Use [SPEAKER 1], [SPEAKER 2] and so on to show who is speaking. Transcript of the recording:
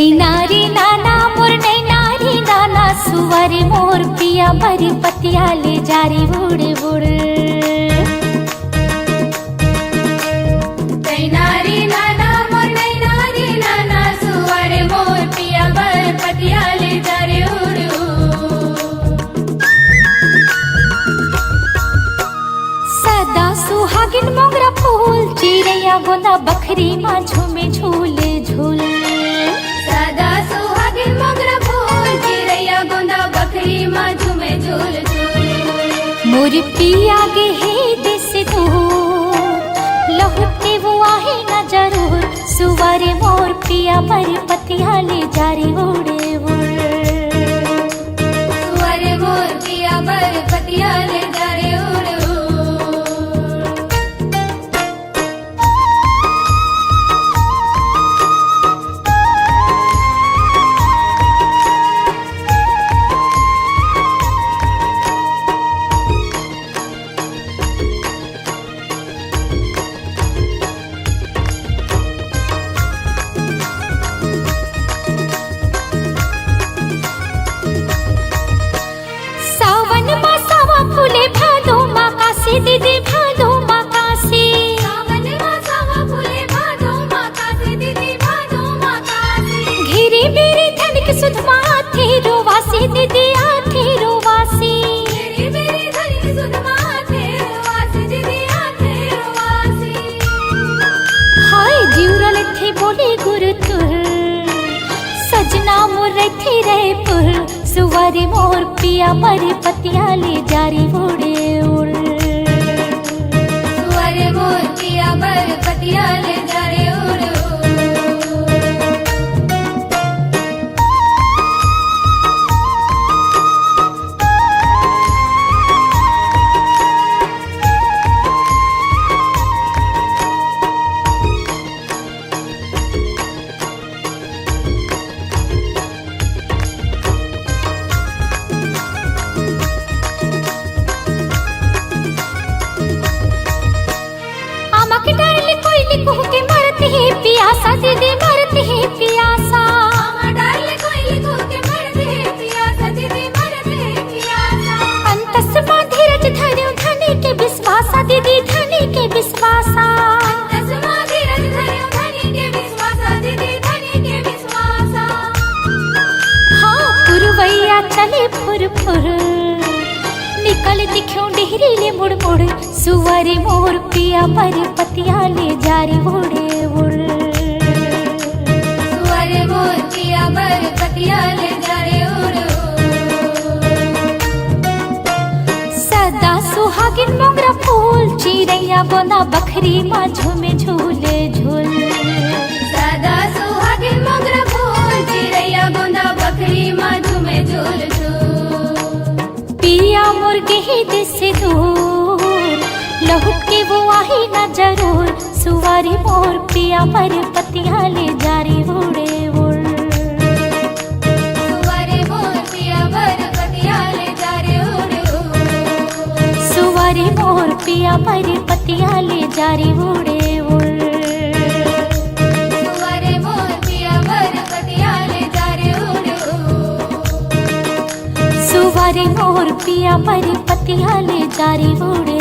[SPEAKER 1] नैनारी नाना मोर नैनारी नाना सुवारे मोर पिया बरी पतिया ले जारी बुड़ बुड़।
[SPEAKER 2] नैनारी नाना मोर नैनारी नाना सुवारे मोर पिया बर पतिया ले जारे उड़ उड़।
[SPEAKER 1] सदा सुहागिन मोगरा फूल चिड़ैया गोंदा बखरी माँ झूमे झूले झूल।
[SPEAKER 2] सदा सुहागिन मोगरा फूल चिड़ैया गोंदा बकरी माँ झूमे झूल झूल।
[SPEAKER 1] मोर पिया गे हे देश दूर लहुटे वो आहे न जरूर सुवारे मोर पिया पर पतिया ले जारी उड़े उड़।
[SPEAKER 2] सुवारे मोर पिया बर पतिया ले जारे उड़ उड़।
[SPEAKER 1] दीदी भादो माकासी
[SPEAKER 2] सावन मासावा फूले भादो माकासी दीदी भादो माकासी।
[SPEAKER 1] घेरे मेरे धन के सुधमा थे रोवासी दीदी आथे रोवासी।
[SPEAKER 2] मेरी मेरी धन की सुधमा थे रोवासी दीदी आथे रोवासी।
[SPEAKER 1] हाय जीवरल थे बोले गुरु तुर सजना मोर थे रहे पुर सुवारे मोर पिया पर पतिया ले जारी उड़े उड़।
[SPEAKER 2] मोर पिया बर पतिया ले जारे उड़ उड़।
[SPEAKER 1] पियासा दीदी मरते हैं पियासा
[SPEAKER 2] डाले कोई लिखो के मरते हैं पियासा दीदी मरते हैं पियासा।
[SPEAKER 1] अंतस मां धीरज धर्यो धनी के विश्वासा दीदी धनी के विश्वासा।
[SPEAKER 2] अंतस मां धीरज धर्यो धनी के विश्वासा दीदी धनी के विश्वासा।
[SPEAKER 1] हाँ पुरवैया चले फुर फुर निकल दिखो डेहरी ले मुड़ मुड़ सुवारे मोर पिया पर पतिया ले जारी उड़े उड़।
[SPEAKER 2] सुवारे मोर पिया बर पतिया ले जारे उड़ उड़।
[SPEAKER 1] सदा सुहागिन मोगरा फूल चिड़ैया गोंदा बखरी माँ झूमे झूले झूल।
[SPEAKER 2] सदा सुहागिन मोगरा फूल चिड़ैया गोंदा बकरी माँ झूमे झूल झूल।
[SPEAKER 1] पिया मुर्गे ही देश दूर लहुट के वो आही न जरूर सुवारी मोर पिया पर पतिया ले जारी उड़े उड़।
[SPEAKER 2] सुवारे मोर पिया बर पतिया ले जारे उड़ उड़।
[SPEAKER 1] सुवारी मोर पिया पर पतिया ले जारी उड़े उड़।
[SPEAKER 2] सुवारे मोर पिया बर पतिया ले जारे उड़ उड़।
[SPEAKER 1] सुवारी मोर पिया पर पतिया ले जारी उड़े।